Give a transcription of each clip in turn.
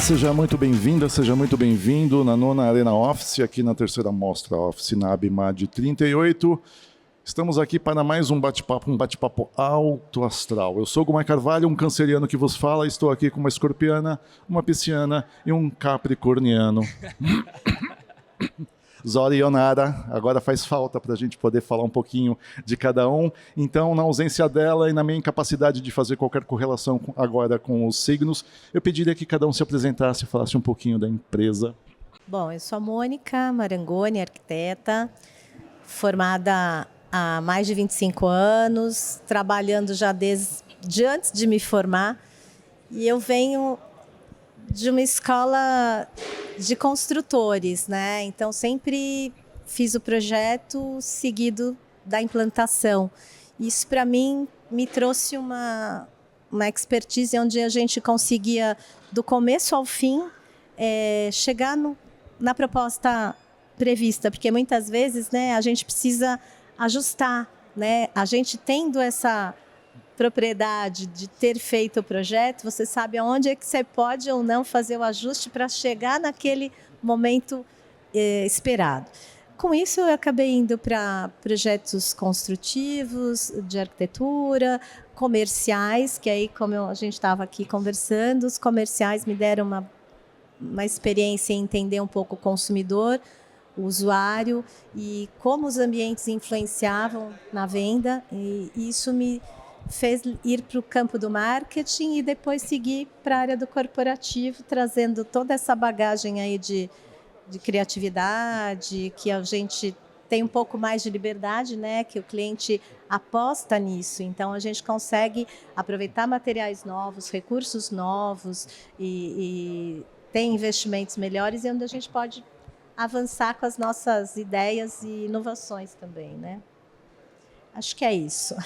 seja muito bem-vinda, seja muito bem-vindo na 9ª Arena Office, aqui na 3ª Mostra Office na ABMAD 38. Estamos aqui para mais um bate-papo alto astral. Eu sou o Gumar Carvalho, um canceriano que vos fala. Estou aqui com uma escorpiana, uma pisciana e um capricorniano. Zora e Ionara, agora faz falta para a gente poder falar um pouquinho de cada um. Então, na ausência dela e na minha incapacidade de fazer qualquer correlação agora com os signos, eu pediria que cada um se apresentasse e falasse um pouquinho da empresa. Bom, eu sou a Mônica Marangoni, arquiteta, formada há mais de 25 anos, trabalhando já desde antes de me formar. E eu venho de uma escola de construtores, né? Então, sempre fiz o projeto seguido da implantação. Isso, para mim, me trouxe uma expertise onde a gente conseguia, do começo ao fim, chegar na proposta prevista, porque muitas vezes, né, a gente precisa ajustar, né? A gente tendo essa propriedade de ter feito o projeto, você sabe aonde é que você pode ou não fazer o ajuste para chegar naquele momento esperado. Com isso, eu acabei indo para projetos construtivos, de arquitetura, comerciais, que aí, como a gente estava aqui conversando, os comerciais me deram uma experiência em entender um pouco o consumidor, o usuário e como os ambientes influenciavam na venda, e isso me fez ir para o campo do marketing e depois seguir para a área do corporativo, trazendo toda essa bagagem aí de criatividade, que a gente tem um pouco mais de liberdade, né? Que o cliente aposta nisso. Então, a gente consegue aproveitar materiais novos, recursos novos e tem investimentos melhores e onde a gente pode avançar com as nossas ideias e inovações também, né? Acho que é isso.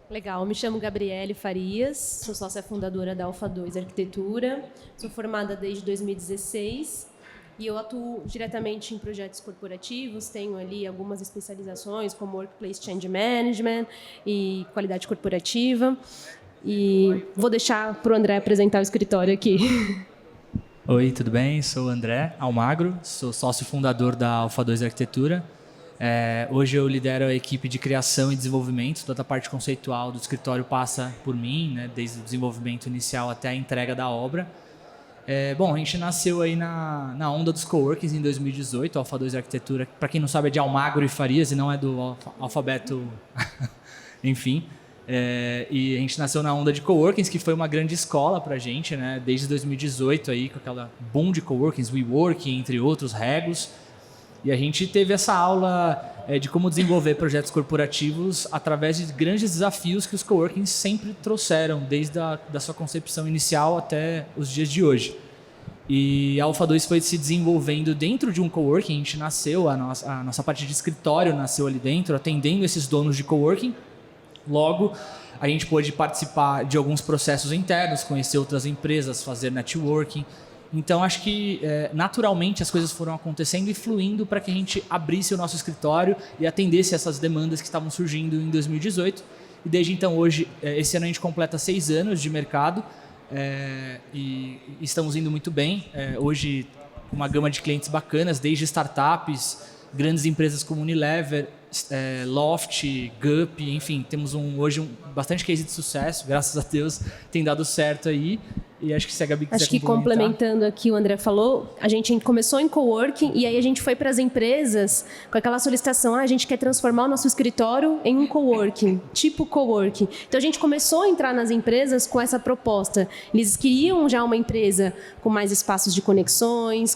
Legal, me chamo Gabriele Farias, sou sócia fundadora da Alpha 2 Arquitetura, sou formada desde 2016 e eu atuo diretamente em projetos corporativos, tenho ali algumas especializações como Workplace Change Management e qualidade corporativa e vou deixar para o André apresentar o escritório aqui. Oi, tudo bem? Sou o André Almagro, sou sócio fundador da Alpha 2 Arquitetura. Hoje eu lidero a equipe de criação e desenvolvimento, toda a parte conceitual do escritório passa por mim, né, desde o desenvolvimento inicial até a entrega da obra. Bom, a gente nasceu aí na onda dos coworkings em 2018, a Alpha 2 Arquitetura, para quem não sabe é de Almagro e Farias e não é do alfabeto, enfim. E a gente nasceu na onda de coworkings, que foi uma grande escola para a gente, né, desde 2018, aí, com aquela boom de coworkings, WeWork, entre outros, Regos. E a gente teve essa aula de como desenvolver projetos corporativos através de grandes desafios que os coworkings sempre trouxeram, desde da sua concepção inicial até os dias de hoje. E a Alpha 2 foi se desenvolvendo dentro de um coworking, a gente nasceu, a nossa parte de escritório nasceu ali dentro, atendendo esses donos de coworking. Logo, a gente pôde participar de alguns processos internos, conhecer outras empresas, fazer networking. Então, acho que naturalmente as coisas foram acontecendo e fluindo para que a gente abrisse o nosso escritório e atendesse essas demandas que estavam surgindo em 2018. E desde então, hoje, esse ano a gente completa 6 anos de mercado e estamos indo muito bem. Hoje, uma gama de clientes bacanas, desde startups, grandes empresas como Unilever, Loft, Gup, enfim, temos hoje bastante case de sucesso, graças a Deus tem dado certo aí. E acho que se a Gabi quiser Acho que complementando aqui o André falou, a gente começou em coworking e aí a gente foi para as empresas com aquela solicitação, a gente quer transformar o nosso escritório em um coworking, tipo coworking. Então a gente começou a entrar nas empresas com essa proposta. Eles queriam já uma empresa com mais espaços de conexões,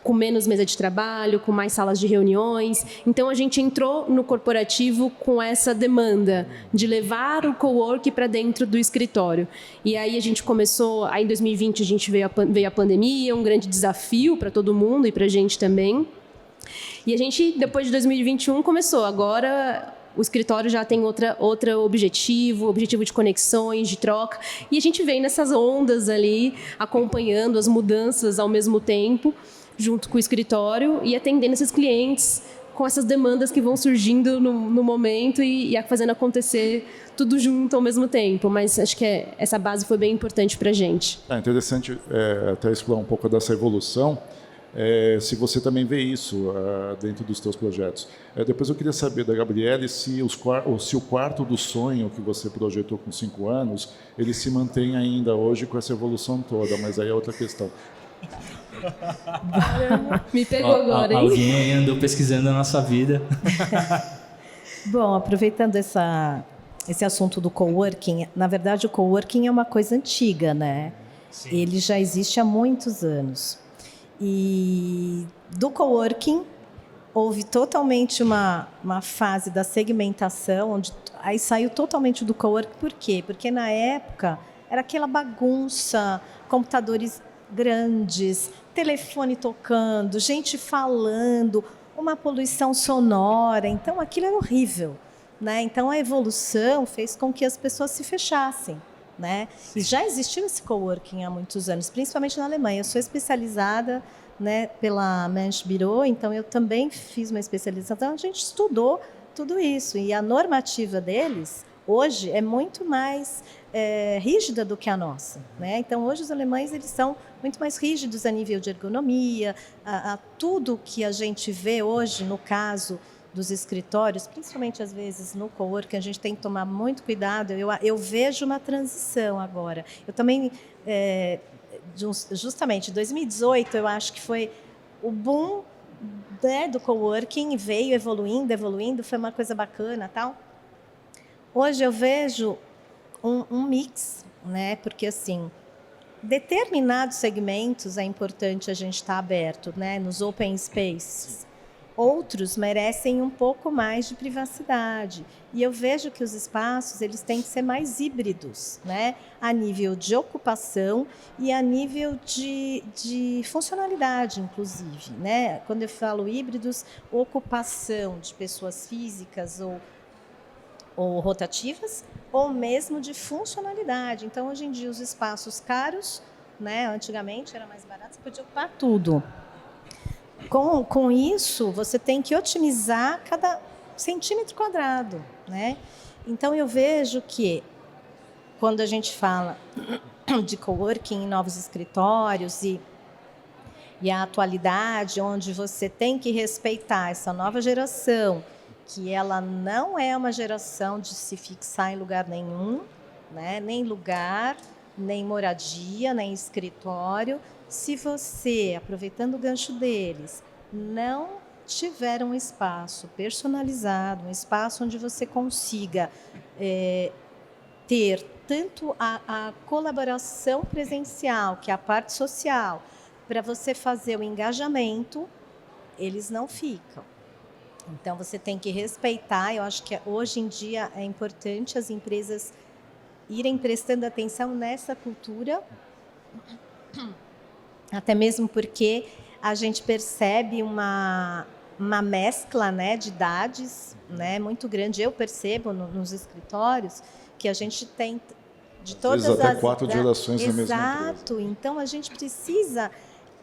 com menos mesa de trabalho, com mais salas de reuniões. Então, a gente entrou no corporativo com essa demanda de levar o cowork para dentro do escritório. E aí a gente começou, aí em 2020 a gente veio a pandemia, um grande desafio para todo mundo e para a gente também. E a gente, depois de 2021, começou. Agora o escritório já tem outro objetivo de conexões, de troca. E a gente vem nessas ondas ali, acompanhando as mudanças ao mesmo tempo, junto com o escritório e atendendo esses clientes com essas demandas que vão surgindo no momento e fazendo acontecer tudo junto ao mesmo tempo. Mas acho que essa base foi bem importante para a gente. É interessante até explorar um pouco dessa evolução, se você também vê isso dentro dos seus projetos. Depois eu queria saber da Gabriele se o quarto do sonho que você projetou com 5 anos, ele se mantém ainda hoje com essa evolução toda, mas aí é outra questão. Me pegou agora, hein? Alguém aí andou pesquisando a nossa vida. Bom, aproveitando esse assunto do coworking, na verdade o coworking é uma coisa antiga, né? Sim. Ele já existe há muitos anos. E do coworking houve totalmente uma fase da segmentação, onde aí saiu totalmente do coworking. Por quê? Porque na época era aquela bagunça, computadores grandes, telefone tocando, gente falando, uma poluição sonora. Então aquilo era horrível, né? Então a evolução fez com que as pessoas se fechassem, né? E já existiu esse coworking há muitos anos, principalmente na Alemanha. Eu sou especializada, né, pela Mensch Büro, então eu também fiz uma especialização. A gente estudou tudo isso e a normativa deles hoje é muito mais rígida do que a nossa, né? Então hoje os alemães eles são muito mais rígidos a nível de ergonomia, a tudo que a gente vê hoje no caso dos escritórios, principalmente às vezes no coworking, a gente tem que tomar muito cuidado. Eu vejo uma transição agora. Eu também, justamente, em 2018, eu acho que foi o boom, né, do coworking, veio evoluindo, foi uma coisa bacana, tal. Hoje eu vejo um mix, né, porque assim, determinados segmentos é importante a gente estar aberto, né, nos open spaces. Outros merecem um pouco mais de privacidade. E eu vejo que os espaços eles têm que ser mais híbridos, né? A nível de ocupação e a nível de funcionalidade, inclusive, né? Quando eu falo híbridos, ocupação de pessoas físicas ou rotativas, ou mesmo de funcionalidade. Então, hoje em dia, os espaços caros, né? Antigamente era mais barato, você podia ocupar tudo. Com isso, você tem que otimizar cada centímetro quadrado, né? Então, eu vejo que, quando a gente fala de coworking em novos escritórios e a atualidade, onde você tem que respeitar essa nova geração, que ela não é uma geração de se fixar em lugar nenhum, né? Nem lugar, nem moradia, nem escritório. Se você, aproveitando o gancho deles, não tiver um espaço personalizado, um espaço onde você consiga ter tanto a colaboração presencial, que é a parte social, para você fazer o engajamento, eles não ficam. Então, você tem que respeitar. Eu acho que hoje em dia é importante as empresas irem prestando atenção nessa cultura, até mesmo porque a gente percebe uma mescla, né, de idades, né, muito grande. Eu percebo nos escritórios que a gente tem de todas as... até as 4 gerações na mesma empresa. Exato. Então, a gente precisa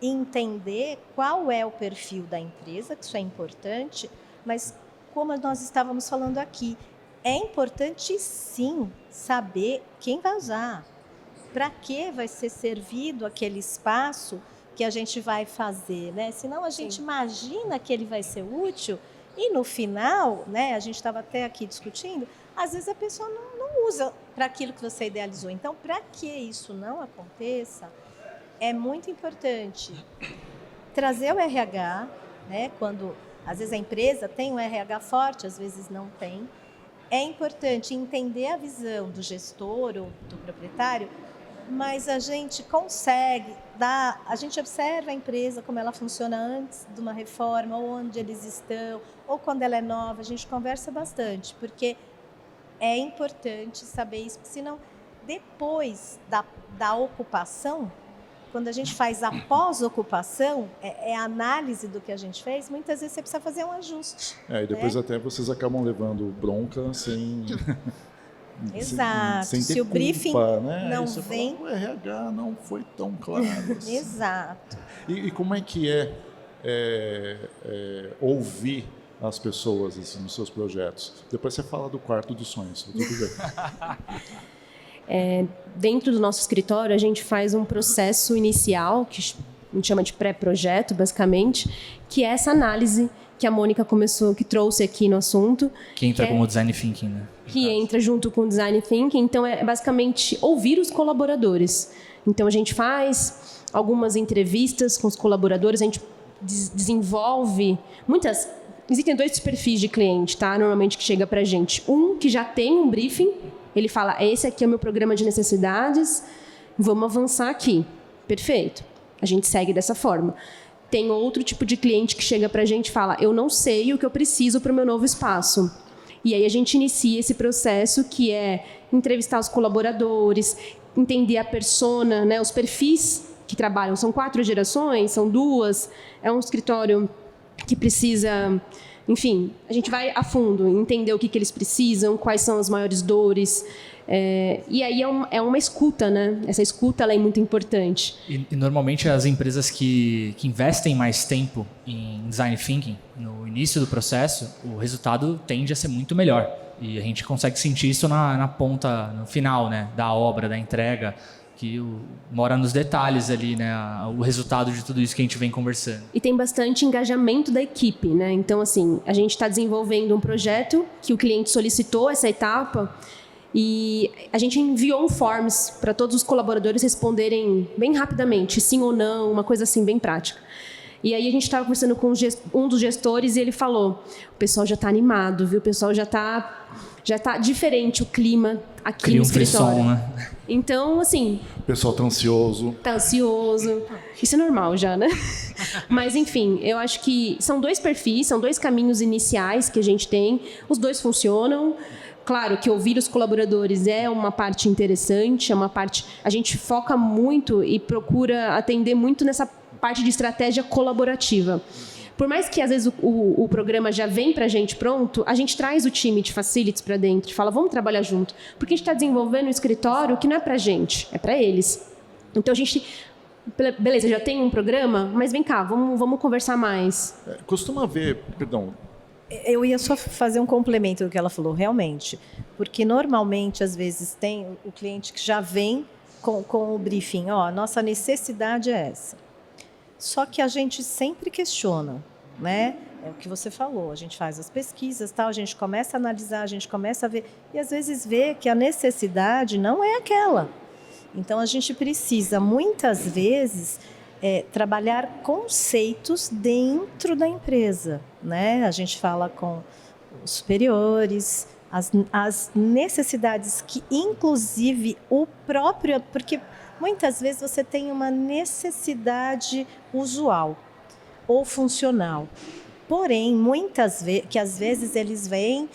entender qual é o perfil da empresa, que isso é importante, mas como nós estávamos falando aqui, é importante sim saber quem vai usar, para que vai ser servido aquele espaço que a gente vai fazer, né? Senão a gente imagina que ele vai ser útil e no final, né, a gente estava até aqui discutindo, às vezes a pessoa não usa para aquilo que você idealizou. Então, para que isso não aconteça, é muito importante trazer o RH, né? Quando às vezes a empresa tem um RH forte, às vezes não tem. É importante entender a visão do gestor ou do proprietário, mas a gente consegue a gente observa a empresa, como ela funciona antes de uma reforma, ou onde eles estão, ou quando ela é nova, a gente conversa bastante, porque é importante saber isso, porque senão, depois da ocupação, quando a gente faz a pós-ocupação, a análise do que a gente fez, muitas vezes você precisa fazer um ajuste. E depois até vocês acabam levando bronca sem... Exato. Sem ter se o culpa, briefing né? não você vem... Fala, o RH não foi tão claro assim. Exato. E como é que ouvir as pessoas assim, nos seus projetos? Depois você fala do quarto dos sonhos, tudo bem. Dentro do nosso escritório, a gente faz um processo inicial, que a gente chama de pré-projeto, basicamente, que é essa análise que a Mônica que trouxe aqui no assunto. Que entra como Design Thinking, né? Que entra junto com o Design Thinking. Então, é basicamente ouvir os colaboradores. Então, a gente faz algumas entrevistas com os colaboradores, a gente desenvolve muitas... Existem 2 perfis de cliente, tá? Normalmente, que chega pra gente. Um que já tem um briefing, ele fala, esse aqui é o meu programa de necessidades, vamos avançar aqui. Perfeito. A gente segue dessa forma. Tem outro tipo de cliente que chega para a gente e fala, eu não sei o que eu preciso para o meu novo espaço. E aí a gente inicia esse processo que é entrevistar os colaboradores, entender a persona, né, os perfis que trabalham. São 4 gerações, são 2, é um escritório que precisa... Enfim, a gente vai a fundo, entender o que eles precisam, quais são as maiores dores... e aí é uma escuta, né? Essa escuta ela é muito importante. E normalmente as empresas que investem mais tempo em Design Thinking, no início do processo, o resultado tende a ser muito melhor. E a gente consegue sentir isso na ponta, no final, né? Da obra, da entrega, que mora nos detalhes ali, né? O resultado de tudo isso que a gente vem conversando. E tem bastante engajamento da equipe, né? Então, assim, a gente está desenvolvendo um projeto que o cliente solicitou essa etapa. E a gente enviou um forms para todos os colaboradores responderem bem rapidamente, sim ou não, uma coisa assim bem prática. E aí a gente estava conversando com um dos gestores e ele falou, o pessoal já está animado, viu? O pessoal já tá diferente o clima aqui Cria no escritório. Frisson, né? Então, assim... O pessoal está ansioso. Está ansioso. Isso é normal já, né? Mas, enfim, eu acho que são 2 perfis, são 2 caminhos iniciais que a gente tem. Os 2 funcionam. Claro que ouvir os colaboradores é uma parte interessante, é uma parte... A gente foca muito e procura atender muito nessa parte de estratégia colaborativa. Por mais que, às vezes, o programa já vem para a gente pronto, a gente traz o time de facilities para dentro e fala, vamos trabalhar junto. Porque a gente está desenvolvendo um escritório que não é para a gente, é para eles. Então, a gente... Beleza, já tem um programa, mas vem cá, vamos conversar mais. Costuma ver, perdão... Eu ia só fazer um complemento do que ela falou, realmente. Porque, normalmente, às vezes, tem o cliente que já vem com o briefing. Ó, nossa necessidade é essa. Só que a gente sempre questiona, né? É o que você falou. A gente faz as pesquisas, tal, a gente começa a analisar, a gente começa a ver. E, às vezes, vê que a necessidade não é aquela. Então, a gente precisa, muitas vezes... trabalhar conceitos dentro da empresa, né? A gente fala com os superiores, as necessidades que, inclusive, o próprio... Porque muitas vezes você tem uma necessidade usual ou funcional. Porém, muitas vezes, que às vezes eles vêm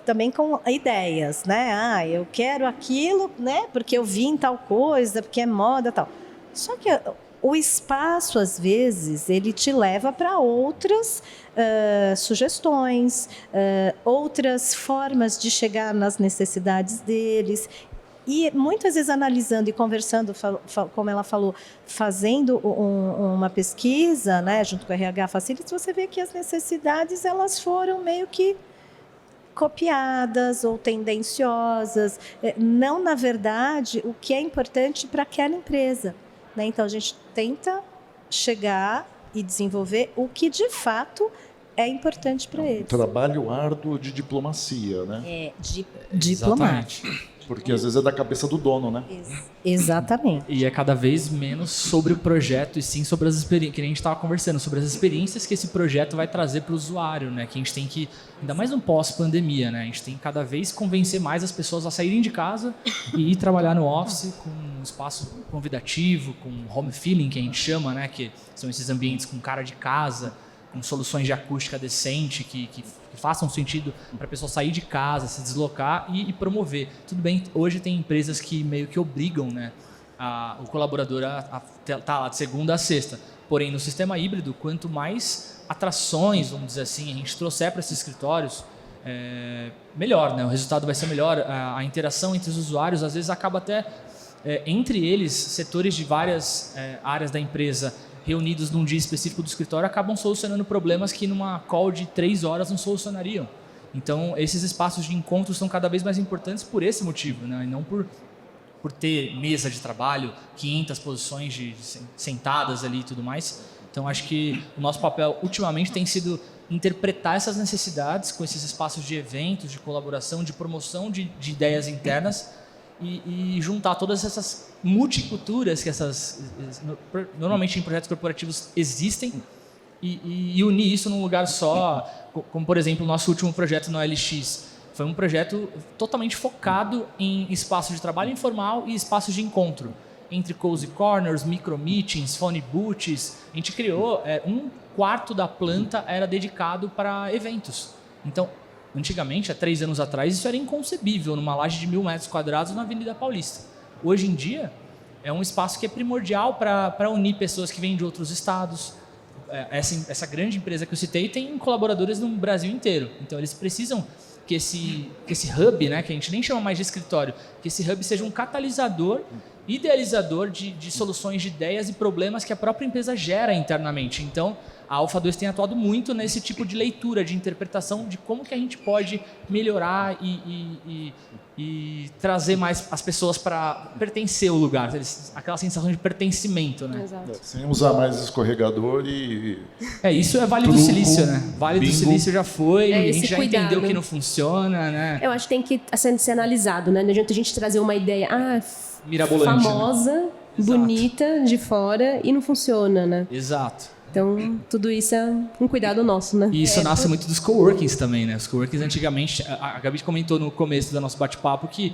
também com ideias, né? Eu quero aquilo, né? Porque eu vi em tal coisa, porque é moda, tal. Só que o espaço, às vezes, ele te leva para outras sugestões, outras formas de chegar nas necessidades deles. E muitas vezes analisando e conversando, como ela falou, fazendo uma pesquisa, né, junto com a RH Facilities, você vê que as necessidades elas foram meio que copiadas ou tendenciosas. Não, na verdade, o que é importante para aquela empresa. Né? Então, a gente tenta chegar e desenvolver o que, de fato, é importante para eles. Um trabalho árduo de diplomacia, né? Diplomático. Porque, às vezes, é da cabeça do dono, né? Exatamente. E é cada vez menos sobre o projeto e sim sobre as experiências, que a gente estava conversando, sobre as experiências que esse projeto vai trazer para o usuário, né? Que a gente tem que, ainda mais no pós-pandemia, né? A gente tem que cada vez convencer mais as pessoas a saírem de casa e ir trabalhar no office com um espaço convidativo, com home feeling, que a gente chama, né? Que são esses ambientes com cara de casa, com soluções de acústica decente, que façam sentido para a pessoa sair de casa, se deslocar e promover. Tudo bem, hoje tem empresas que meio que obrigam, né, o colaborador a estar lá de segunda a sexta. Porém, no sistema híbrido, quanto mais atrações, vamos dizer assim, a gente trouxer para esses escritórios, melhor, né? O resultado vai ser melhor. A interação entre os usuários, às vezes, acaba até, entre eles, setores de várias áreas da empresa, reunidos num dia específico do escritório acabam solucionando problemas que numa call de 3 horas não solucionariam. Então, esses espaços de encontro são cada vez mais importantes por esse motivo, né? E não por ter mesa de trabalho, 500 posições sentadas ali e tudo mais. Então, acho que o nosso papel ultimamente tem sido interpretar essas necessidades com esses espaços de eventos, de colaboração, de promoção de ideias internas e juntar todas essas multiculturas que normalmente em projetos corporativos existem e unir isso num lugar só, como por exemplo o nosso último projeto no OLX. Foi um projeto totalmente focado em espaços de trabalho informal e espaços de encontro, entre cozy corners, micro meetings, phone booths. A gente criou 1/4 da planta era dedicado para eventos. Então, antigamente, há 3 anos atrás, isso era inconcebível numa laje de 1.000 metros quadrados na Avenida Paulista. Hoje em dia, é um espaço que é primordial para unir pessoas que vêm de outros estados. Essa grande empresa que eu citei tem colaboradores no Brasil inteiro. Então, eles precisam que esse hub, né, que a gente nem chama mais de escritório, que esse hub seja um catalisador, idealizador de soluções de ideias e problemas que a própria empresa gera internamente. Então, a Alpha 2 tem atuado muito nesse tipo de leitura, de interpretação de como que a gente pode melhorar e trazer mais as pessoas para pertencer ao lugar, aquela sensação de pertencimento, né? Exato. Sem usar mais escorregador Isso é Vale do Silício, né? Vale do Silício já foi, a gente já cuidado. entendeu que não funciona, né? Eu acho que tem que ser analisado, né? Não adianta a gente trazer uma ideia Mirabolante, famosa, né? bonita, de fora e não funciona, né? Exato. Então, tudo isso é um cuidado nosso, né? E isso nasce muito dos coworkings também, né? Os coworkings antigamente, a Gabi comentou no começo do nosso bate-papo que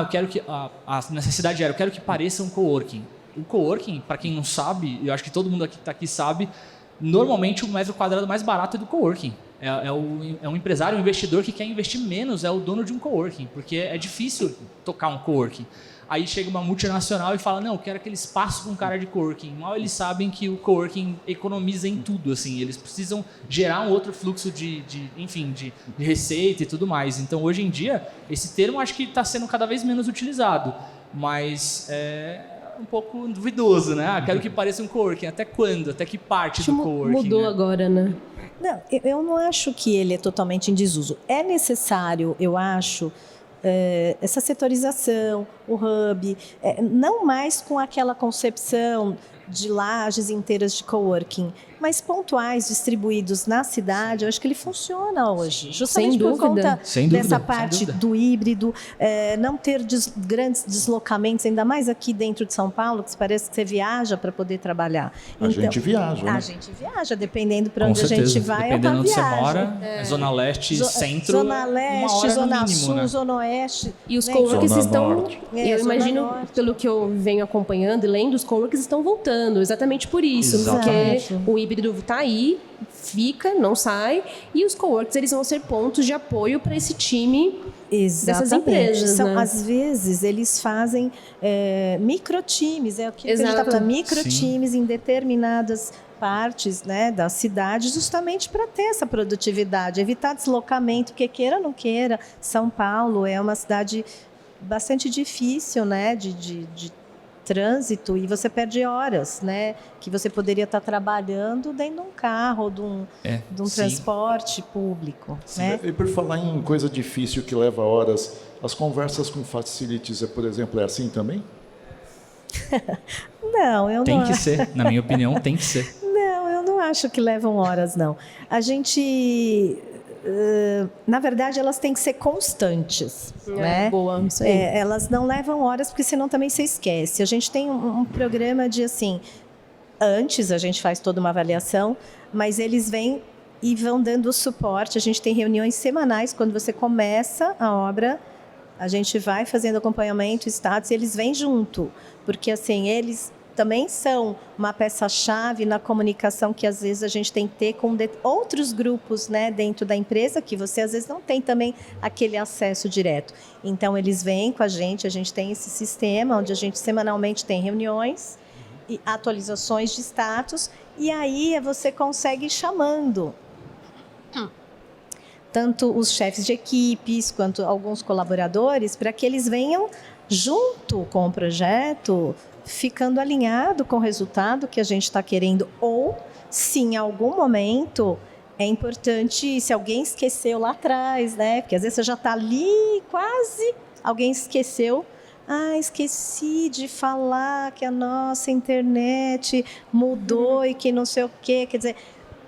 eu quero que a necessidade era, eu quero que pareça um coworking. O coworking, para quem não sabe, eu acho que todo mundo que está aqui sabe, normalmente o metro quadrado mais barato é do coworking. É um empresário, um investidor que quer investir menos, é o dono de um coworking, porque é difícil tocar um coworking. Aí chega uma multinacional e fala, não, eu quero aquele espaço com cara de coworking. Mal eles sabem que o coworking economiza em tudo, assim. Eles precisam gerar um outro fluxo de receita e tudo mais. Então, hoje em dia, esse termo acho que está sendo cada vez menos utilizado. Mas é um pouco duvidoso, né? Quero que pareça um coworking. Até quando? Até que parte do coworking? Mudou, né? agora, né? Não, eu não acho que ele é totalmente em desuso. É necessário, eu acho, essa setorização, o hub, não mais com aquela concepção de lajes inteiras de coworking, mas pontuais distribuídos na cidade. Eu acho que ele funciona hoje, justamente por conta dessa parte do híbrido, não ter grandes deslocamentos, ainda mais aqui dentro de São Paulo, que parece que você viaja para poder trabalhar. A gente viaja, né? A gente viaja, dependendo para onde a gente vai, dependendo onde viagem. você mora, Zona Leste, Centro, Zona Leste, Zona mínimo, Sul, né? Zona Oeste. E os coworkings estão... eu Zona imagino, Norte. pelo que eu venho acompanhando e lendo, os coworkings estão voltando, exatamente por isso. Exatamente. Porque o híbrido está aí, fica, não sai, e os coworks eles vão ser pontos de apoio para esse time dessas empresas. Né? Às vezes, eles fazem microtimes, é o que a gente está falando, microtimes em determinadas partes, né, da cidade, justamente para ter essa produtividade, evitar deslocamento, porque queira ou não queira, São Paulo é uma cidade bastante difícil, né, de trânsito, e você perde horas, né, que você poderia estar trabalhando dentro de um carro ou de um transporte público. Né? E por falar em coisa difícil que leva horas, as conversas com facilities, por exemplo, é assim também? Não, eu não. Tem que ser, na minha opinião, tem que ser. Não, eu não acho que levam horas, não. A gente... na verdade, elas têm que ser constantes. Né? Boa, isso aí. Elas não levam horas, porque senão também você esquece. A gente tem um programa de, assim, antes a gente faz toda uma avaliação, mas eles vêm e vão dando suporte. A gente tem reuniões semanais, quando você começa a obra, a gente vai fazendo acompanhamento, status, e eles vêm junto, porque assim, eles também são uma peça-chave na comunicação que às vezes a gente tem que ter com outros grupos, né, dentro da empresa, que você às vezes não tem também aquele acesso direto. Então, eles vêm com a gente tem esse sistema onde a gente semanalmente tem reuniões e atualizações de status, e aí você consegue ir chamando tanto os chefes de equipes quanto alguns colaboradores para que eles venham junto com o projeto, ficando alinhado com o resultado que a gente está querendo, ou se em algum momento é importante, se alguém esqueceu lá atrás, né? Porque às vezes você já está ali, quase, alguém esqueceu. Esqueci de falar que a nossa internet mudou e que não sei o quê. Quer dizer,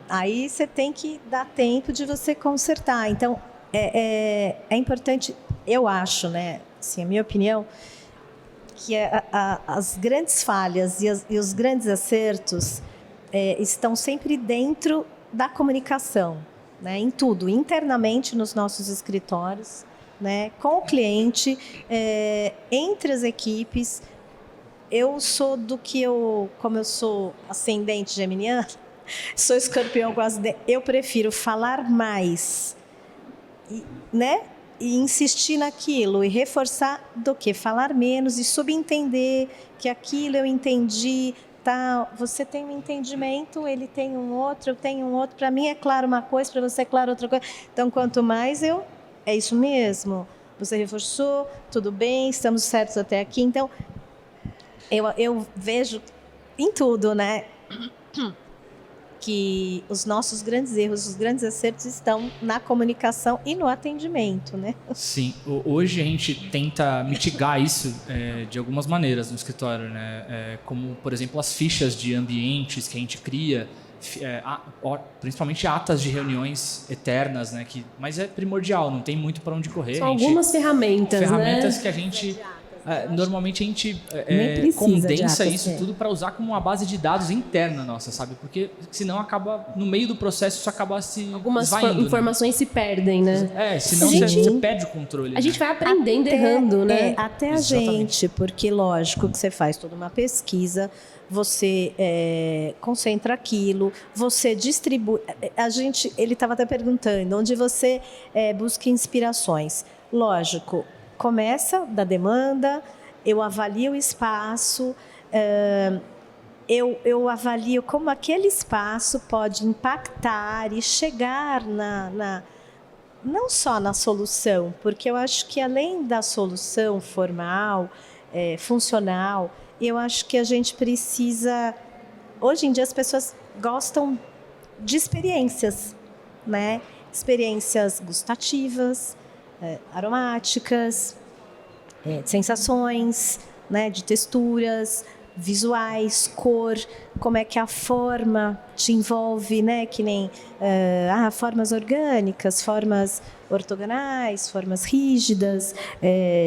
aí você tem que dar tempo de você consertar. Então, é importante, eu acho, né? Assim, a minha opinião, que as grandes falhas e os grandes acertos estão sempre dentro da comunicação, né? Em tudo, internamente nos nossos escritórios, né? Com o cliente, entre as equipes. Eu sou como eu sou ascendente geminiana, sou escorpião com ascendente, eu prefiro falar mais, né? E insistir naquilo e reforçar do que falar menos e subentender que aquilo eu entendi, tá? Você tem um entendimento, ele tem um outro, eu tenho um outro. Para mim é claro uma coisa, para você é claro outra coisa. Então, quanto mais é isso mesmo. Você reforçou, tudo bem, estamos certos até aqui. Então, eu vejo em tudo, né? Que os nossos grandes erros, os grandes acertos estão na comunicação e no atendimento, né? Sim, hoje a gente tenta mitigar isso de algumas maneiras no escritório, né? Como, por exemplo, as fichas de ambientes que a gente cria, principalmente atas de reuniões eternas, né? Mas é primordial, não tem muito para onde correr. São algumas ferramentas, né? Que a gente... normalmente a gente condensa isso tudo para usar como uma base de dados interna nossa, sabe? Porque senão acaba, no meio do processo, isso acaba se algumas esvaindo, informações, né? Se perdem, né? Senão você perde o controle. A gente vai aprendendo errando, né? Até a gente, porque lógico que você faz toda uma pesquisa, você concentra aquilo, você distribui. Ele estava até perguntando, onde você busca inspirações. Lógico, começa da demanda, eu avalio o espaço, eu avalio como aquele espaço pode impactar e chegar não só na solução, porque eu acho que além da solução formal, funcional, eu acho que a gente precisa... Hoje em dia as pessoas gostam de experiências, né? Experiências gustativas, aromáticas, sensações, né, de texturas, visuais, cor, como é que a forma te envolve, né, que nem formas orgânicas, formas ortogonais, formas rígidas,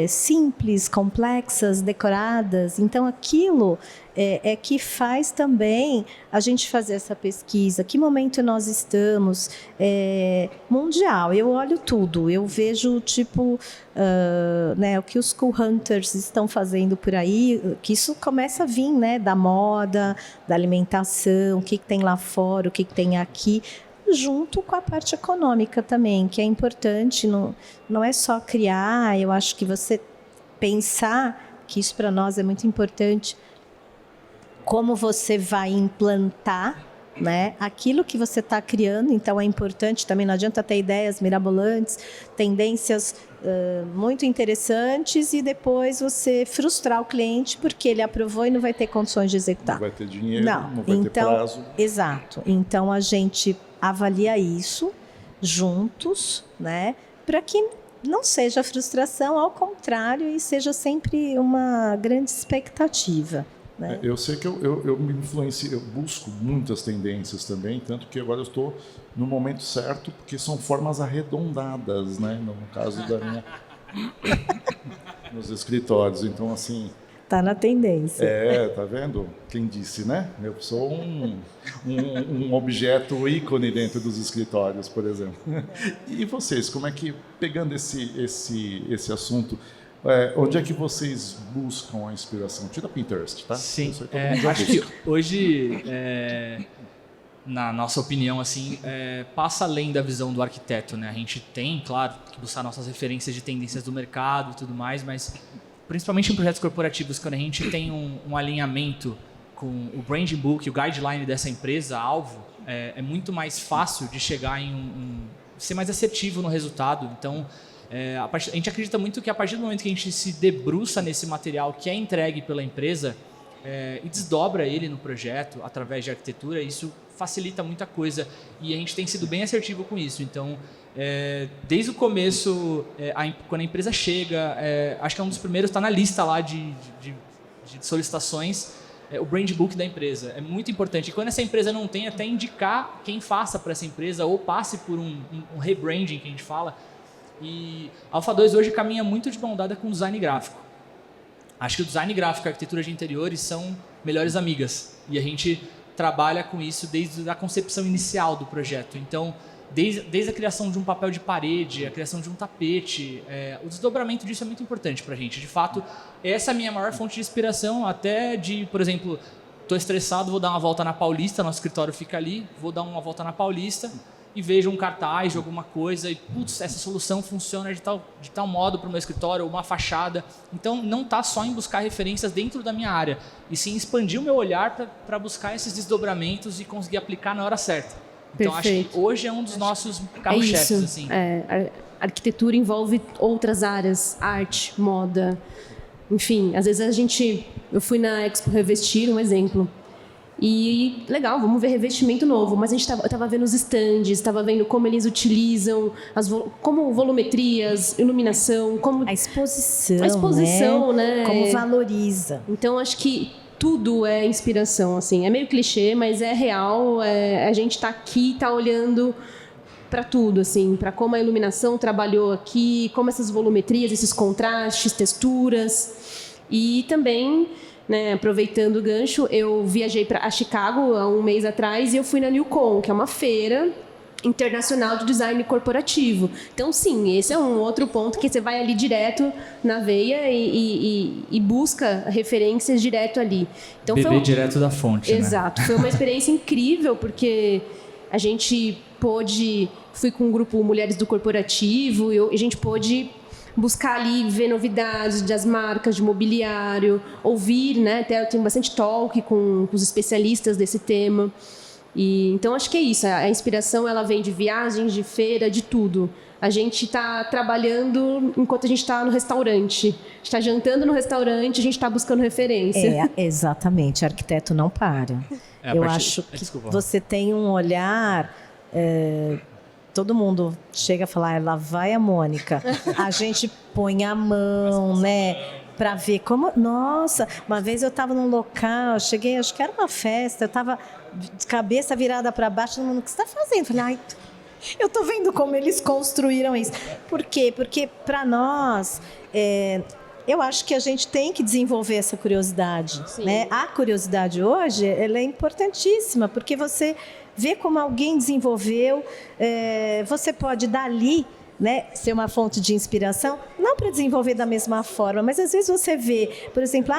simples, complexas, decoradas. Então, aquilo é que faz também a gente fazer essa pesquisa. Que momento nós estamos? Mundial. Eu olho tudo. Eu vejo, o que os cool hunters estão fazendo por aí, que isso começa a vir, né, da moda, da alimentação, o que tem lá fora, o que tem aqui, junto com a parte econômica também, que é importante, não é só criar, eu acho que você pensar, que isso para nós é muito importante, como você vai implantar, né, aquilo que você está criando. Então é importante também, não adianta ter ideias mirabolantes, tendências muito interessantes e depois você frustrar o cliente porque ele aprovou e não vai ter condições de executar. Não vai ter dinheiro, não vai ter prazo. Exato. Então a gente avalia isso juntos, né, para que não seja frustração, ao contrário, e seja sempre uma grande expectativa. Né? Eu sei que eu me influencio, eu busco muitas tendências também, tanto que agora eu estou no momento certo, porque são formas arredondadas, né? No caso da minha... nos escritórios. Então, assim... Está na tendência. Tá vendo? Quem disse, né? Eu sou um objeto ícone dentro dos escritórios, por exemplo. E vocês, como é que, pegando esse assunto... onde é que vocês buscam a inspiração? Tira Pinterest, tá? Sim, acho que hoje, na nossa opinião, assim, passa além da visão do arquiteto, né? A gente tem, claro, que buscar nossas referências de tendências do mercado e tudo mais, mas principalmente em projetos corporativos, quando a gente tem um alinhamento com o branding book, o guideline dessa empresa, alvo, é muito mais fácil de chegar em ser mais assertivo no resultado. Então, A gente acredita muito que a partir do momento que a gente se debruça nesse material que é entregue pela empresa e desdobra ele no projeto através de arquitetura, isso facilita muita coisa e a gente tem sido bem assertivo com isso. Então, desde o começo, quando a empresa chega, acho que é um dos primeiros, está na lista lá de solicitações, o brand book da empresa. É muito importante. E quando essa empresa não tem, até indicar quem faça para essa empresa ou passe por um rebranding, que a gente fala. E a Alpha 2 hoje caminha muito de mão dada com o design gráfico. Acho que o design gráfico e a arquitetura de interiores são melhores amigas. E a gente trabalha com isso desde a concepção inicial do projeto. Então, desde a criação de um papel de parede, a criação de um tapete, o desdobramento disso é muito importante para a gente. De fato, essa é a minha maior fonte de inspiração, até de, por exemplo, estou estressado, vou dar uma volta na Paulista, nosso escritório fica ali, vou dar uma volta na Paulista e vejo um cartaz de alguma coisa e, putz, essa solução funciona de tal modo para o meu escritório, ou uma fachada. Então, não está só em buscar referências dentro da minha área, e sim expandir o meu olhar para buscar esses desdobramentos e conseguir aplicar na hora certa. Então, Perfeito. acho que hoje é um dos nossos carro-chefes. Assim. A arquitetura envolve outras áreas, arte, moda, enfim. Às vezes eu fui na Expo Revestir, um exemplo, e legal, vamos ver revestimento novo, mas eu estava vendo os estandes, estava vendo como eles utilizam, como volumetrias, iluminação, como... A exposição, né? Como valoriza. Então, acho que tudo é inspiração, assim. É meio clichê, mas é real. A gente está aqui, está olhando para tudo, assim, para como a iluminação trabalhou aqui, como essas volumetrias, esses contrastes, texturas. E também, né, aproveitando o gancho, eu viajei para Chicago há um mês atrás e eu fui na NewCon, que é uma feira internacional de design corporativo. Então, sim, esse é um outro ponto que você vai ali direto na veia e busca referências direto ali. Então, Beber direto da fonte, Exato. Né? Foi uma experiência incrível, porque a gente fui com um grupo Mulheres do Corporativo, e a gente pôde buscar ali, ver novidades das marcas de mobiliário, ouvir, né? Até eu tenho bastante talk com os especialistas desse tema. Então, acho que é isso. A inspiração ela vem de viagens, de feira, de tudo. A gente está trabalhando enquanto a gente está no restaurante. A gente está jantando no restaurante, a gente está buscando referência. Exatamente. Arquiteto não para. Eu acho que você tem um olhar... todo mundo chega a falar, lá vai a Mônica. A gente põe a mão, né? Para ver como... Nossa, uma vez eu estava num local, cheguei, acho que era uma festa, eu estava de cabeça virada para baixo, todo mundo, o que você está fazendo? Eu falei, ai, eu estou vendo como eles construíram isso. Por quê? Porque para nós, eu acho que a gente tem que desenvolver essa curiosidade. Né? A curiosidade hoje, ela é importantíssima, porque você vê como alguém desenvolveu, você pode dali, né, ser uma fonte de inspiração, não para desenvolver da mesma forma, mas às vezes você vê, por exemplo,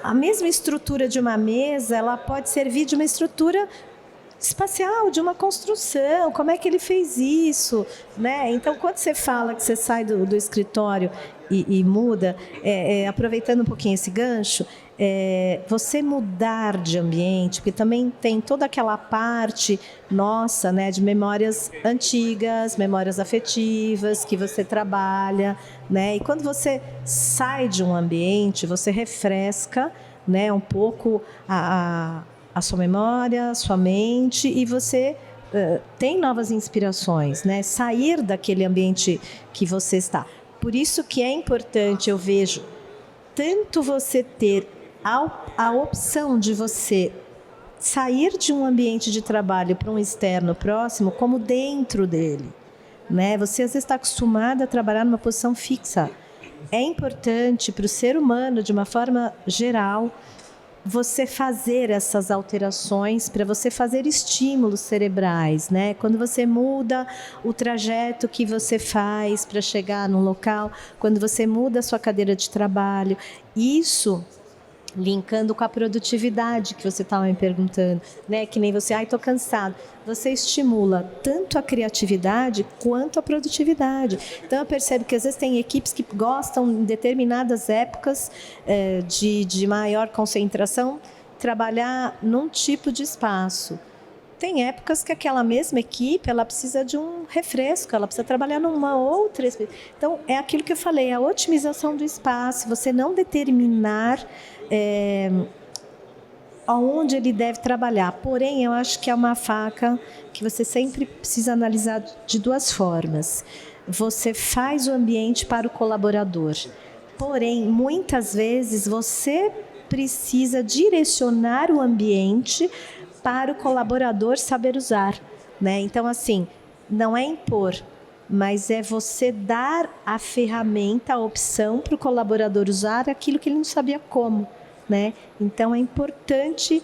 a mesma estrutura de uma mesa, ela pode servir de uma estrutura espacial, de uma construção, como é que ele fez isso, né? Então, quando você fala que você sai do escritório e muda, aproveitando um pouquinho esse gancho, você mudar de ambiente, porque também tem toda aquela parte nossa, né, de memórias antigas, memórias afetivas que você trabalha, né? E quando você sai de um ambiente, você refresca, né, um pouco a sua memória, a sua mente, e você tem novas inspirações, né? Sair daquele ambiente que você está. Por isso que é importante, eu vejo, tanto você ter a opção de você sair de um ambiente de trabalho para um externo próximo, como dentro dele, né? Você às vezes está acostumado a trabalhar numa posição fixa. É importante para o ser humano, de uma forma geral, você fazer essas alterações, para você fazer estímulos cerebrais, né? Quando você muda o trajeto que você faz para chegar no local, quando você muda a sua cadeira de trabalho, isso linkando com a produtividade que você estava me perguntando, né? Que nem você, estou cansado. Você estimula tanto a criatividade quanto a produtividade. Então, eu percebo que às vezes tem equipes que gostam, em determinadas épocas de maior concentração, trabalhar num tipo de espaço. tem épocas que aquela mesma equipe, ela precisa de um refresco, ela precisa trabalhar numa outra... Então, é aquilo que eu falei, a otimização do espaço, você não determinar aonde ele deve trabalhar. Porém, eu acho que é uma faca que você sempre precisa analisar de duas formas. Você faz o ambiente para o colaborador. Porém, muitas vezes, você precisa direcionar o ambiente para o colaborador saber usar, né? Então, assim, não é impor, mas é você dar a ferramenta, a opção para o colaborador usar aquilo que ele não sabia como, né? Então, é importante,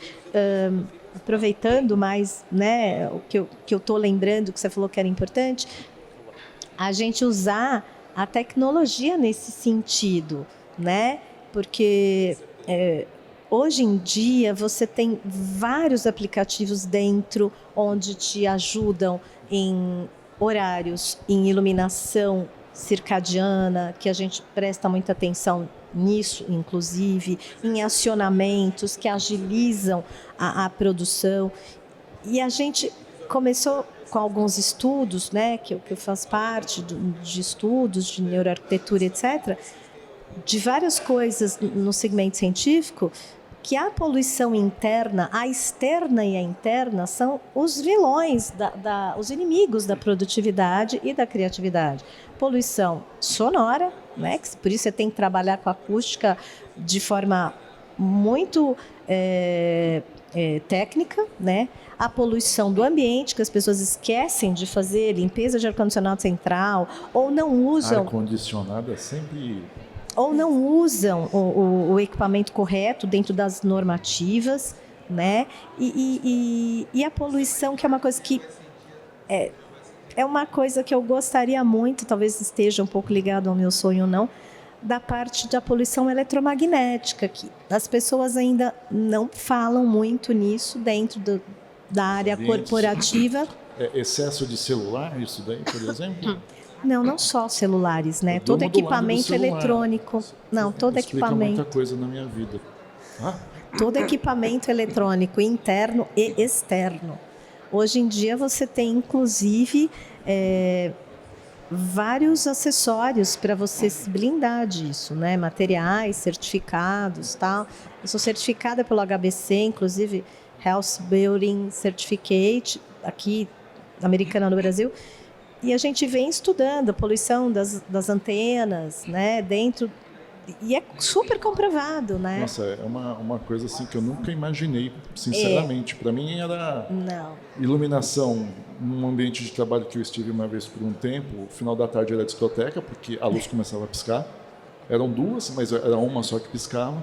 aproveitando mais, né, o que eu estou lembrando, que você falou que era importante, a gente usar a tecnologia nesse sentido, né? Porque hoje em dia você tem vários aplicativos dentro onde te ajudam em horários, em iluminação circadiana, que a gente presta muita atenção nisso, inclusive, em acionamentos que agilizam a produção. E a gente começou com alguns estudos, né, que eu faço parte de estudos de neuroarquitetura, etc., de várias coisas no segmento científico, que a poluição interna, a externa e a interna, são os vilões, os inimigos da produtividade e da criatividade. Poluição sonora, né, que por isso você tem que trabalhar com a acústica de forma muito técnica, né? A poluição do ambiente, que as pessoas esquecem de fazer limpeza de ar-condicionado central, ou não usam... Ar-condicionado é sempre... Ou não usam o equipamento correto dentro das normativas, né? E a poluição, que é uma coisa que... É uma coisa que eu gostaria muito, talvez esteja um pouco ligado ao meu sonho ou não, da parte da poluição eletromagnética, que as pessoas ainda não falam muito nisso dentro da área corporativa. Excesso de celular, isso daí, por exemplo? Não só celulares, né? Todo equipamento eletrônico. Não, todo equipamento. Muita coisa na minha vida. Todo equipamento eletrônico, interno e externo. Hoje em dia você tem, inclusive, vários acessórios para você se blindar disso, né? Materiais, certificados, tal. Eu sou certificada pelo HBC, inclusive Health Building Certificate, aqui, americana no Brasil. E a gente vem estudando a poluição das antenas, né? Dentro... E é super comprovado, né? Nossa, é uma coisa assim que eu nunca imaginei, sinceramente. Para mim era iluminação num ambiente de trabalho que eu estive uma vez por um tempo. O final da tarde era discoteca, porque a luz começava a piscar. Eram duas, mas era uma só que piscava.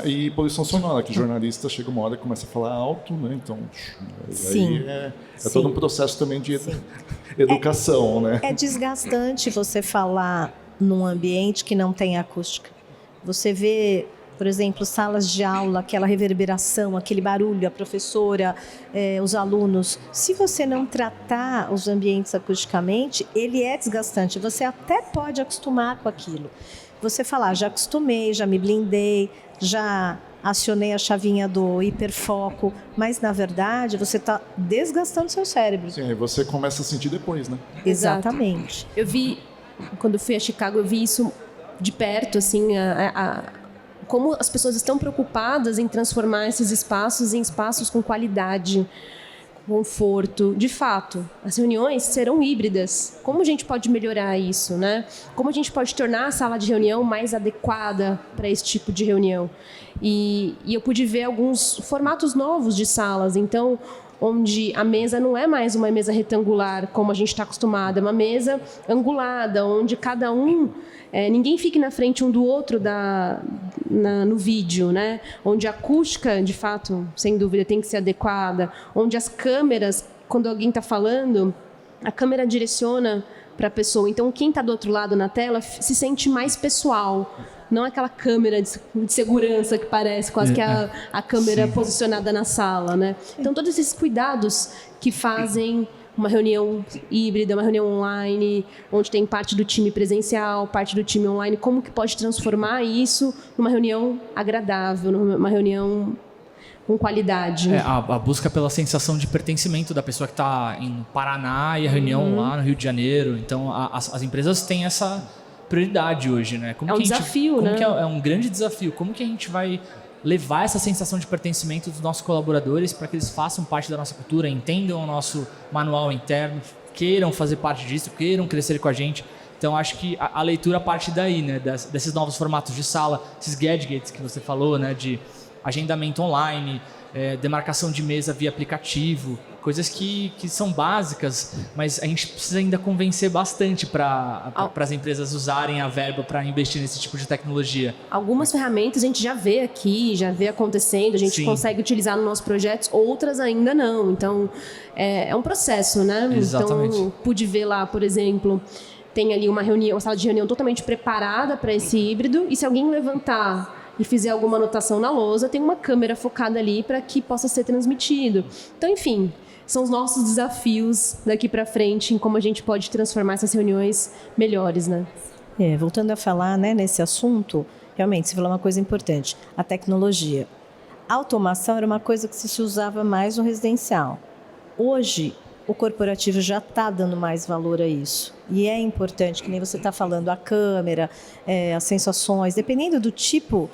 E poluição sonora, que jornalista chega uma hora e começa a falar alto, né? Então, aí é todo um processo também de educação, né? É desgastante você falar num ambiente que não tem acústica. Você vê, por exemplo, salas de aula, aquela reverberação, aquele barulho, a professora, os alunos. Se você não tratar os ambientes acusticamente, ele é desgastante. Você até pode acostumar com aquilo. Você falar, já acostumei, já me blindei, já acionei a chavinha do hiperfoco, mas, na verdade, você está desgastando seu cérebro. Sim, aí você começa a sentir depois, né? Exatamente. Eu vi, quando eu fui a Chicago, eu vi isso de perto, assim, como as pessoas estão preocupadas em transformar esses espaços em espaços com qualidade, conforto. De fato, as reuniões serão híbridas. Como a gente pode melhorar isso, né? Como a gente pode tornar a sala de reunião mais adequada para esse tipo de reunião? E eu pude ver alguns formatos novos de salas. Então, onde a mesa não é mais uma mesa retangular, como a gente está acostumado, é uma mesa angulada, onde cada um... ninguém fique na frente um do outro no vídeo, né? Onde a acústica, de fato, sem dúvida, tem que ser adequada, onde as câmeras, quando alguém está falando, a câmera direciona para a pessoa. Então, quem está do outro lado na tela se sente mais pessoal. Não aquela câmera de segurança que parece quase que a câmera posicionada na sala, né? Então, todos esses cuidados que fazem uma reunião híbrida, uma reunião online, onde tem parte do time presencial, parte do time online, como que pode transformar isso numa reunião agradável, numa reunião com qualidade. A busca pela sensação de pertencimento da pessoa que está em Paraná e a reunião lá no Rio de Janeiro. Então, as empresas têm essa prioridade hoje, né? Como é um que a gente, desafio, como né? Que é um grande desafio. Como que a gente vai levar essa sensação de pertencimento dos nossos colaboradores para que eles façam parte da nossa cultura, entendam o nosso manual interno, queiram fazer parte disso, queiram crescer com a gente. Então, acho que a leitura parte daí, né? Desses novos formatos de sala, esses gadgets que você falou, né? De agendamento online, demarcação de mesa via aplicativo, coisas que são básicas, mas a gente precisa ainda convencer bastante para as empresas usarem a verba para investir nesse tipo de tecnologia. Algumas ferramentas a gente já vê aqui, já vê acontecendo, a gente consegue utilizar nos nossos projetos, outras ainda não. Então, é um processo, né? Exatamente. Então, pude ver lá, por exemplo, tem ali uma sala de reunião totalmente preparada para esse híbrido, e se alguém levantar e fizer alguma anotação na lousa, tem uma câmera focada ali para que possa ser transmitido. Então, enfim, são os nossos desafios daqui para frente em como a gente pode transformar essas reuniões melhores, né? Voltando a falar, né, nesse assunto, realmente, você falou uma coisa importante, a tecnologia. A automação era uma coisa que se usava mais no residencial. Hoje, o corporativo já está dando mais valor a isso. E é importante, que nem você está falando, a câmera, as sensações, dependendo do tipo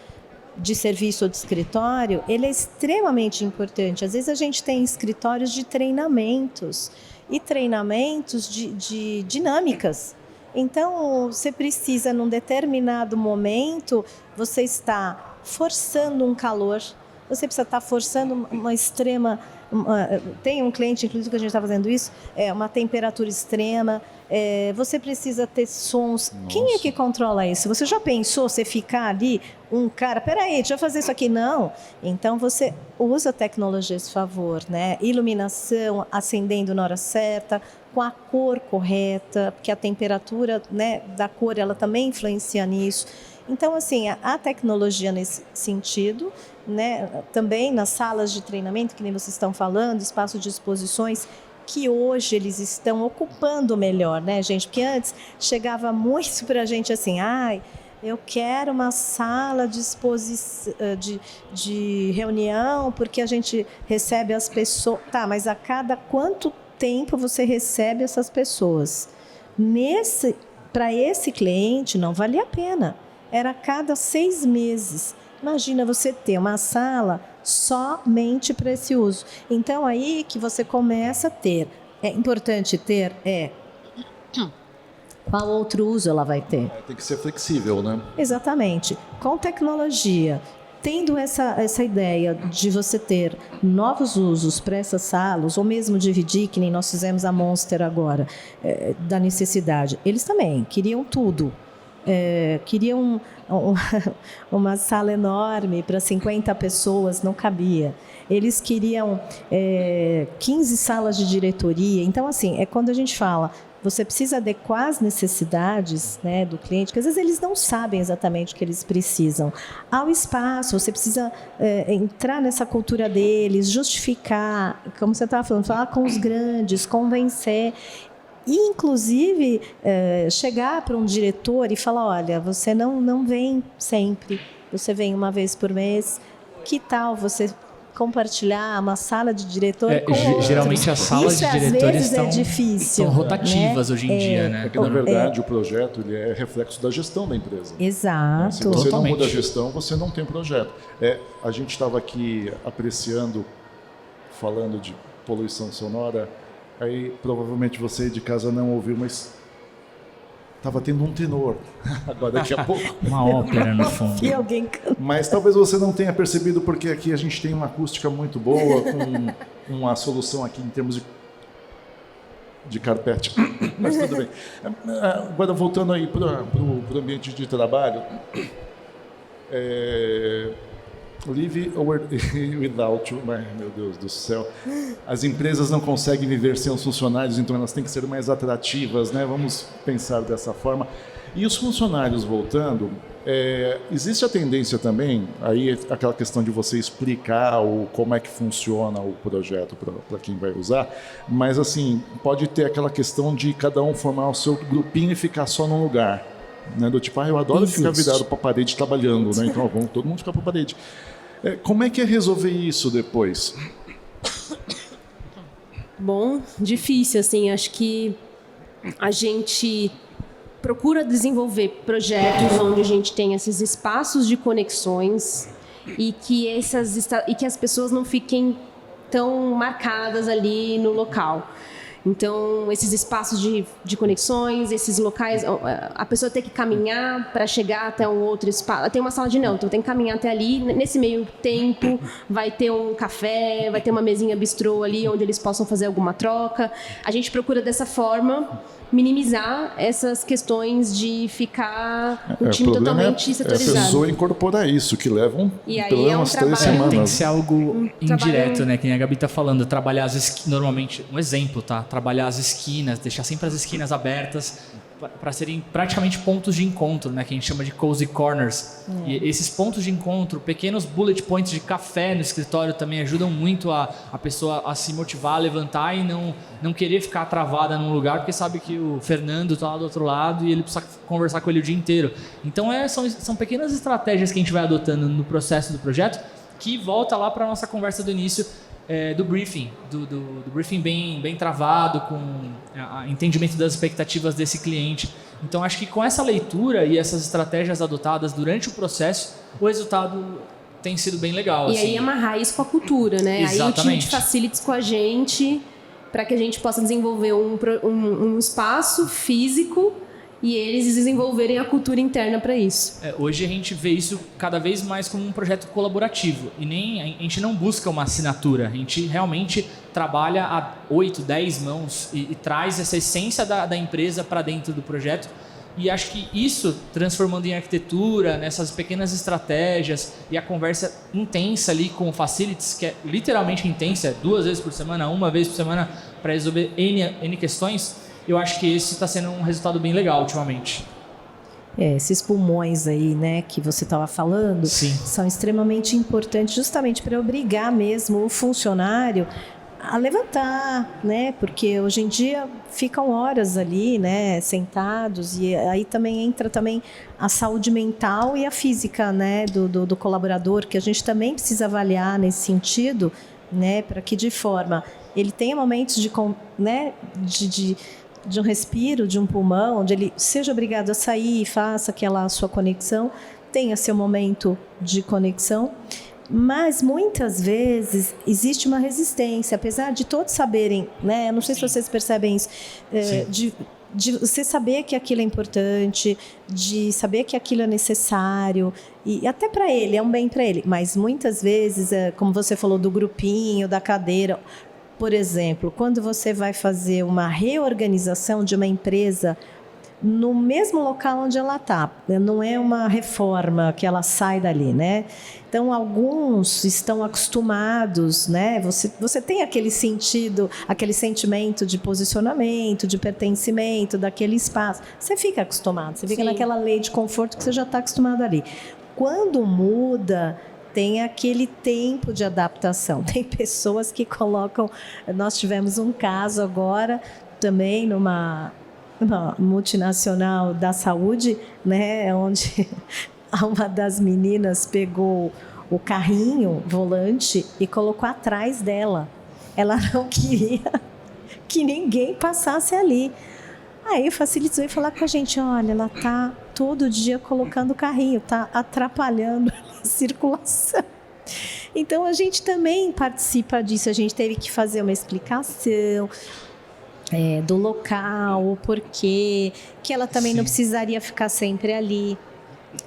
de serviço ou de escritório, ele é extremamente importante. Às vezes a gente tem escritórios de treinamentos e treinamentos de dinâmicas. Então, você precisa, num determinado momento, você está forçando um calor, você precisa estar forçando uma extrema... tem um cliente, inclusive, que a gente está fazendo isso, uma temperatura extrema, você precisa ter sons. Nossa. Quem é que controla isso? Você já pensou você ficar ali, um cara, peraí, deixa eu fazer isso aqui? Não. Então, você usa a tecnologia a seu favor, né? Iluminação, acendendo na hora certa, com a cor correta, porque a temperatura, né, da cor, ela também influencia nisso. Então, assim, a tecnologia nesse sentido, né, também nas salas de treinamento, que nem vocês estão falando, espaço de exposições, que hoje eles estão ocupando melhor, né, gente? Porque antes chegava muito para a gente assim, eu quero uma sala de exposição, de reunião, porque a gente recebe as pessoas. Tá, mas a cada quanto tempo você recebe essas pessoas? Para esse cliente, não valia a pena. Era a cada 6 meses. Imagina você ter uma sala somente para esse uso. Então, aí que você começa a ter. É importante ter, qual outro uso ela vai ter? Tem que ser flexível, né? Exatamente. Com tecnologia, tendo essa ideia de você ter novos usos para essas salas, ou mesmo dividir, que nem nós fizemos a Monster agora, da necessidade. Eles também queriam tudo. Queriam uma sala enorme para 50 pessoas, não cabia. Eles queriam 15 salas de diretoria. Então, assim, é quando a gente fala, você precisa adequar as necessidades, né, do cliente, que às vezes eles não sabem exatamente o que eles precisam. Ao espaço, você precisa entrar nessa cultura deles, justificar, como você estava falando, falar com os grandes, convencer. E, inclusive, chegar para um diretor e falar, olha, você não vem sempre, você vem uma vez por mês, que tal você compartilhar uma sala de diretor com outros? Geralmente as salas de diretores estão rotativas, né? Hoje em dia, né? Porque, na verdade, o projeto ele é reflexo da gestão da empresa. Exato. Se você não muda a gestão, você não tem projeto. A gente estava aqui apreciando, falando de poluição sonora. Aí, provavelmente, você de casa não ouviu, mas estava tendo um tenor. Agora, daqui a pouco. Uma ópera, no fundo. E alguém canta. Mas talvez você não tenha percebido, porque aqui a gente tem uma acústica muito boa, com uma solução aqui em termos de carpete. Mas tudo bem. Agora, voltando aí para o ambiente de trabalho. Live without you, meu Deus do céu. As empresas não conseguem viver sem os funcionários, então elas têm que ser mais atrativas, né? Vamos pensar dessa forma. E os funcionários voltando, existe a tendência também, aí aquela questão de você explicar como é que funciona o projeto para quem vai usar, mas assim, pode ter aquela questão de cada um formar o seu grupinho e ficar só num lugar. Né, do tipo, eu adoro ficar virado para a parede trabalhando, né? Então vamos todo mundo ficar para a parede. Como é que é resolver isso depois? Bom, difícil, assim, acho que a gente procura desenvolver projetos onde a gente tem esses espaços de conexões e que as pessoas não fiquem tão marcadas ali no local. Então, esses espaços de conexões, esses locais, a pessoa tem que caminhar para chegar até um outro espaço. Tem uma sala de não, então tem que caminhar até ali. Nesse meio tempo, vai ter um café, vai ter uma mesinha bistrô ali, onde eles possam fazer alguma troca. A gente procura, dessa forma, minimizar essas questões de ficar o time totalmente setorizado. É a pessoa incorporar isso, que levam pelo menos 3 semanas. Tem que ser algo indireto, né? Que nem a Gabi tá falando, trabalhar as esquinas, normalmente, um exemplo, tá? Trabalhar as esquinas, deixar sempre as esquinas abertas para serem praticamente pontos de encontro, né? Que a gente chama de cozy corners. E esses pontos de encontro, pequenos bullet points de café no escritório também ajudam muito a pessoa a se motivar, a levantar e não querer ficar travada num lugar, porque sabe que o Fernando está lá do outro lado e ele precisa conversar com ele o dia inteiro. Então são pequenas estratégias que a gente vai adotando no processo do projeto, que volta lá para a nossa conversa do início, do briefing, do briefing bem travado, com entendimento das expectativas desse cliente. Então, acho que com essa leitura e essas estratégias adotadas durante o processo, o resultado tem sido bem legal. E aí amarrar isso com a cultura, né? Exatamente. Aí o time de facilities com a gente, para que a gente possa desenvolver um espaço físico e eles desenvolverem a cultura interna para isso. Hoje a gente vê isso cada vez mais como um projeto colaborativo e a gente não busca uma assinatura, a gente realmente trabalha a 8, 10 mãos e traz essa essência da empresa para dentro do projeto. E acho que isso, transformando em arquitetura, nessas pequenas estratégias e a conversa intensa ali com o Facilities, que é literalmente intensa, 2 vezes por semana, 1 vez por semana, para resolver N questões, eu acho que esse está sendo um resultado bem legal ultimamente. Esses pulmões aí, né, que você estava falando, Sim, são extremamente importantes justamente para obrigar mesmo o funcionário a levantar, né, porque hoje em dia ficam horas ali, né, sentados, e aí também entra a saúde mental e a física, né, do colaborador, que a gente também precisa avaliar nesse sentido, né, para que de forma ele tenha momentos de um respiro, de um pulmão, onde ele seja obrigado a sair e faça aquela sua conexão, tenha seu momento de conexão, mas muitas vezes existe uma resistência, apesar de todos saberem, né? Eu não sei se vocês percebem isso, de você saber que aquilo é importante, de saber que aquilo é necessário, e até para ele, é um bem para ele, mas muitas vezes, como você falou do grupinho, da cadeira. Por exemplo, quando você vai fazer uma reorganização de uma empresa no mesmo local onde ela está, não é uma reforma que ela sai dali, né? Então, alguns estão acostumados, né? Você tem aquele sentido, aquele sentimento de posicionamento, de pertencimento daquele espaço. Você fica acostumado, você fica naquela lei de conforto que você já está acostumado ali. Quando muda, tem aquele tempo de adaptação. Tem pessoas que colocam... Nós tivemos um caso agora, também numa multinacional da saúde, né, onde uma das meninas pegou o carrinho, volante, e colocou atrás dela. Ela não queria que ninguém passasse ali. Aí o Facilities veio falar com a gente, olha, ela está todo dia colocando o carrinho, está atrapalhando a circulação. Então, a gente também participa disso, a gente teve que fazer uma explicação do local, o porquê, que ela também não precisaria ficar sempre ali.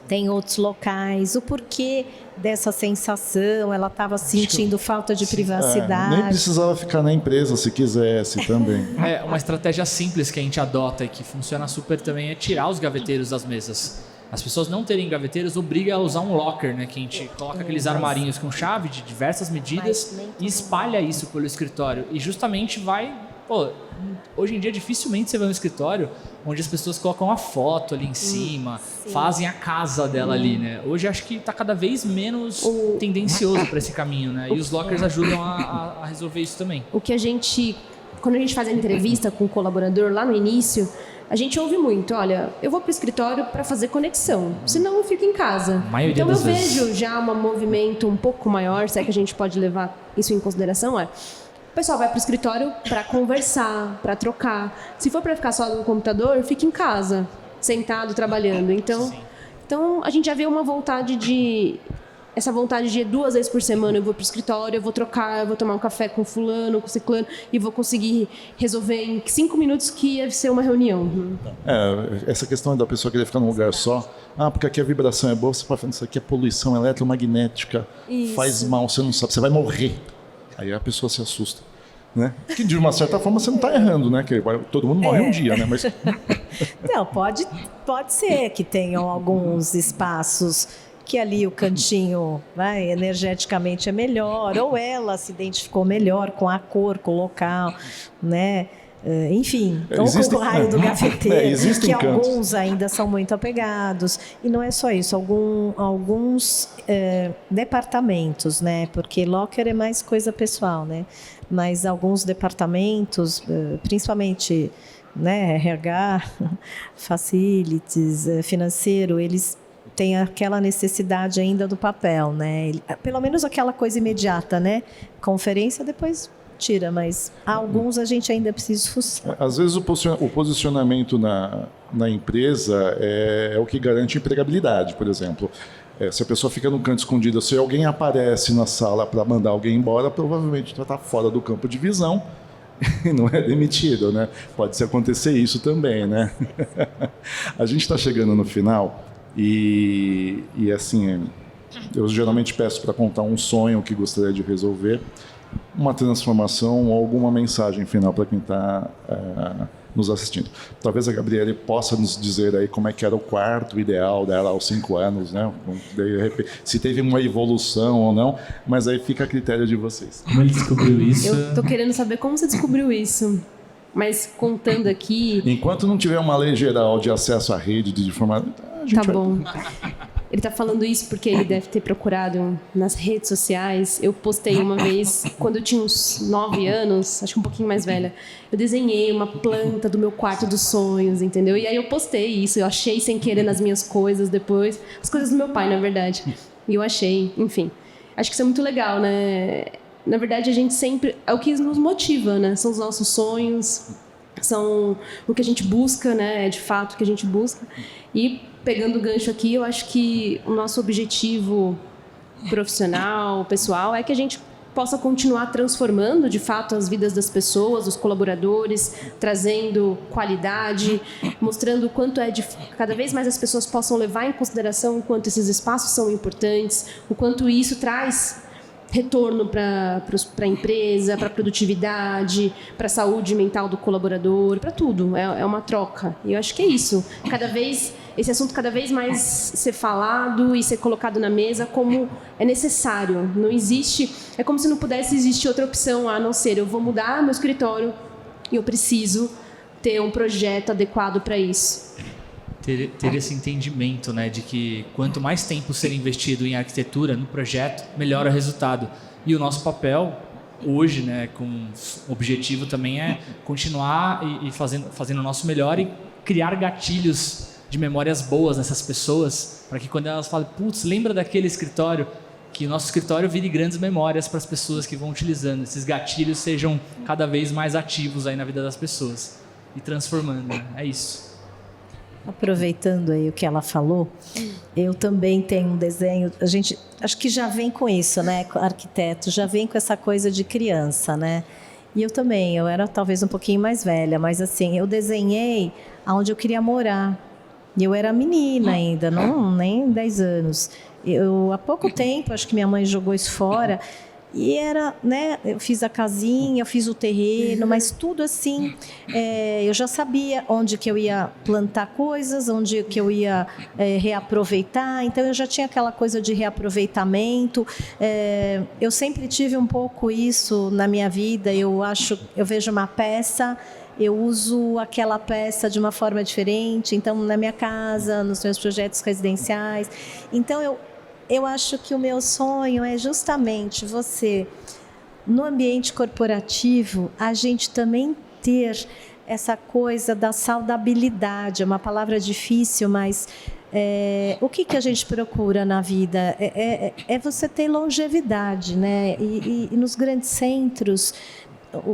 Tem outros locais, o porquê dessa sensação, ela estava sentindo falta de privacidade. Nem precisava ficar na empresa se quisesse também. Uma estratégia simples que a gente adota e que funciona super também é tirar os gaveteiros das mesas. As pessoas não terem gaveteiros obriga a usar um locker, né? Que a gente coloca aqueles armarinhos com chave de diversas medidas e espalha isso pelo escritório. E justamente hoje em dia dificilmente você vê um escritório onde as pessoas colocam a foto ali em cima, fazem a casa dela ali, né? Hoje acho que está cada vez menos tendencioso para esse caminho, né? E os lockers ajudam a resolver isso também. O que a gente quando a gente faz a entrevista com o colaborador lá no início, a gente ouve muito, olha, eu vou para o escritório para fazer conexão, senão eu fico em casa. Então eu vejo já um movimento um pouco maior, se é que a gente pode levar isso em consideração, o pessoal vai para o escritório para conversar, para trocar. Se for para ficar só no computador, fica em casa, sentado, trabalhando. Então a gente já vê essa vontade de 2 vezes por semana eu vou para o escritório, eu vou trocar, eu vou tomar um café com fulano, com ciclano e vou conseguir resolver em 5 minutos que ia ser uma reunião. Essa questão da pessoa querer ficar num lugar só, porque aqui a vibração é boa, você pode falar, isso aqui é poluição eletromagnética, faz mal, você não sabe, você vai morrer. Aí a pessoa se assusta. Né? Que de uma certa forma você não está errando, né? Que todo mundo morre um dia, né? Mas... Não, pode ser que tenham alguns espaços que ali o cantinho energeticamente é melhor, ou ela se identificou melhor com a cor, com o local, né? Enfim, ou com o raio do gafeteiro, que alguns ainda são muito apegados. E não é só isso, alguns departamentos, né? Porque locker é mais coisa pessoal, né? Mas alguns departamentos, principalmente, né, RH, facilities, financeiro, eles têm aquela necessidade ainda do papel, né? Pelo menos aquela coisa imediata, né? Conferência depois tira, mas alguns a gente ainda precisa fuçar. Às vezes o posicionamento na empresa é o que garante empregabilidade, por exemplo. Se a pessoa fica no canto escondido, se alguém aparece na sala para mandar alguém embora, provavelmente já está fora do campo de visão e não é demitido, né? Pode acontecer isso também, né? A gente está chegando no final e assim, eu geralmente peço para contar um sonho que gostaria de resolver, uma transformação ou alguma mensagem final para quem está nos assistindo. Talvez a Gabriele possa nos dizer aí como é que era o quarto ideal dela aos 5 anos, né? Se teve uma evolução ou não, mas aí fica a critério de vocês. Como ele descobriu isso? Eu tô querendo saber como você descobriu isso. Mas contando aqui... Enquanto não tiver uma lei geral de acesso à rede de informação... Tá bom. Ele tá falando isso porque ele deve ter procurado nas redes sociais. Eu postei uma vez, quando eu tinha uns 9 anos, acho que um pouquinho mais velha, eu desenhei uma planta do meu quarto dos sonhos, entendeu? E aí eu postei isso, eu achei sem querer nas minhas coisas depois, as coisas do meu pai, na verdade. E eu achei, enfim. Acho que isso é muito legal, né? Na verdade, a gente sempre... É o que nos motiva, né? São os nossos sonhos, são o que a gente busca, né? É de fato o que a gente busca. E, pegando o gancho aqui, eu acho que o nosso objetivo profissional, pessoal, é que a gente possa continuar transformando, de fato, as vidas das pessoas, dos colaboradores, trazendo qualidade, mostrando o quanto cada vez mais as pessoas possam levar em consideração o quanto esses espaços são importantes, o quanto isso traz retorno para a empresa, para a produtividade, para a saúde mental do colaborador, para tudo. É uma troca. E eu acho que é isso. Esse assunto cada vez mais ser falado e ser colocado na mesa como é necessário. Não existe... É como se não pudesse existir outra opção a não ser eu vou mudar meu escritório e eu preciso ter um projeto adequado para isso. Ter esse entendimento, né, de que quanto mais tempo ser investido em arquitetura, no projeto, melhor o resultado. E o nosso papel hoje, né, com o objetivo também é continuar e fazendo o nosso melhor e criar gatilhos de memórias boas nessas pessoas, para que quando elas falem, putz, lembra daquele escritório, que o nosso escritório vire grandes memórias para as pessoas que vão utilizando. Esses gatilhos sejam cada vez mais ativos aí na vida das pessoas e transformando, né? É isso. Aproveitando aí o que ela falou, eu também tenho um desenho, a gente acho que já vem com isso, né, arquiteto, já vem com essa coisa de criança, né, e eu também, eu era talvez um pouquinho mais velha, mas assim, eu desenhei aonde eu queria morar, e eu era menina ainda, nem 10 anos, há pouco tempo, acho que minha mãe jogou isso fora, e era, né, eu fiz a casinha, eu fiz o terreno, mas tudo assim, eu já sabia onde que eu ia plantar coisas, onde que eu ia reaproveitar, então eu já tinha aquela coisa de reaproveitamento, eu sempre tive um pouco isso na minha vida, eu vejo uma peça, eu uso aquela peça de uma forma diferente, então na minha casa, nos meus projetos residenciais, então eu acho que o meu sonho é justamente você no ambiente corporativo, a gente também ter essa coisa da saudabilidade. É uma palavra difícil, mas o que a gente procura na vida? É você ter longevidade, né? E nos grandes centros,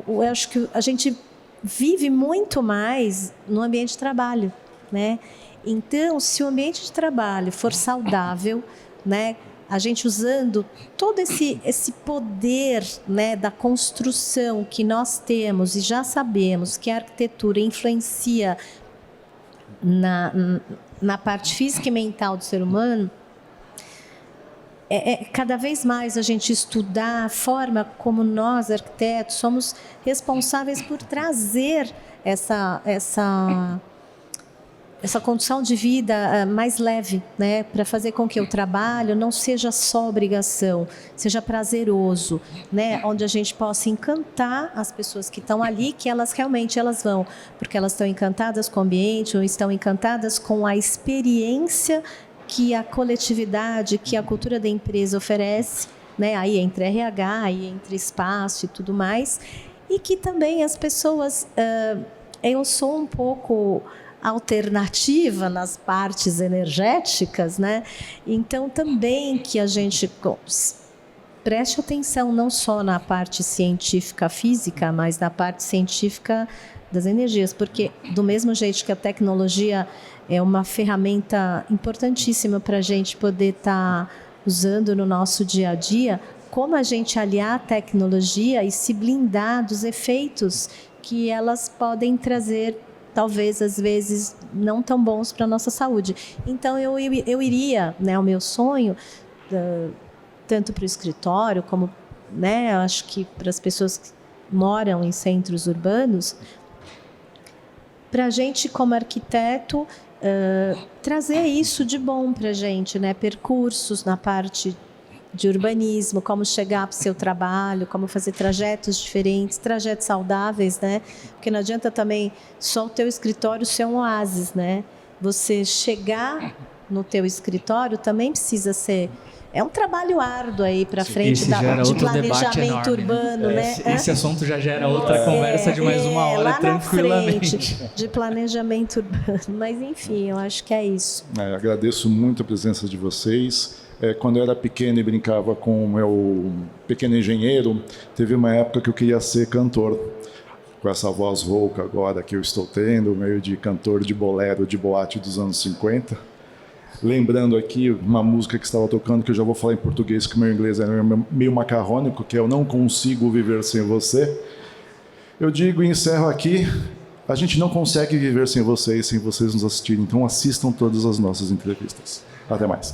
eu acho que a gente vive muito mais no ambiente de trabalho, né? Então, se o ambiente de trabalho for saudável, né, a gente usando todo esse poder, né, da construção que nós temos e já sabemos que a arquitetura influencia na parte física e mental do ser humano, cada vez mais a gente estudar a forma como nós, arquitetos, somos responsáveis por trazer essa condição de vida mais leve, né? Para fazer com que o trabalho não seja só obrigação, seja prazeroso, né? Onde a gente possa encantar as pessoas que estão ali, que elas realmente vão, porque elas estão encantadas com o ambiente ou estão encantadas com a experiência que a coletividade, que a cultura da empresa oferece, né? Aí entre RH, aí entre espaço e tudo mais, e que também as pessoas, eu sou um pouco alternativa nas partes energéticas, né? Então também que a gente preste atenção não só na parte científica física, mas na parte científica das energias, porque do mesmo jeito que a tecnologia é uma ferramenta importantíssima para a gente poder estar usando no nosso dia a dia, como a gente aliar a tecnologia e se blindar dos efeitos que elas podem trazer, talvez, às vezes, não tão bons para a nossa saúde. Então, eu iria, né, o meu sonho, tanto para o escritório, como, né, acho que para as pessoas que moram em centros urbanos, para a gente, como arquiteto, trazer isso de bom para a gente, né, percursos na parte de urbanismo, como chegar para o seu trabalho, como fazer trajetos diferentes, trajetos saudáveis, né? Porque não adianta também só o teu escritório ser um oásis, né? Você chegar no teu escritório também precisa ser... É um trabalho árduo aí para frente de planejamento enorme, urbano, né? Esse assunto já gera outra conversa de mais uma hora, lá tranquilamente. Na frente, de planejamento urbano. Mas, enfim, eu acho que é isso. Agradeço muito a presença de vocês. Quando eu era pequeno e brincava com o meu pequeno engenheiro, teve uma época que eu queria ser cantor. Com essa voz rouca agora que eu estou tendo, meio de cantor de bolero, de boate dos anos 50. Lembrando aqui uma música que estava tocando, que eu já vou falar em português, que o meu inglês é meio macarrônico, que é Eu Não Consigo Viver Sem Você. Eu digo e encerro aqui, a gente não consegue viver sem vocês nos assistirem, então assistam todas as nossas entrevistas. Até mais.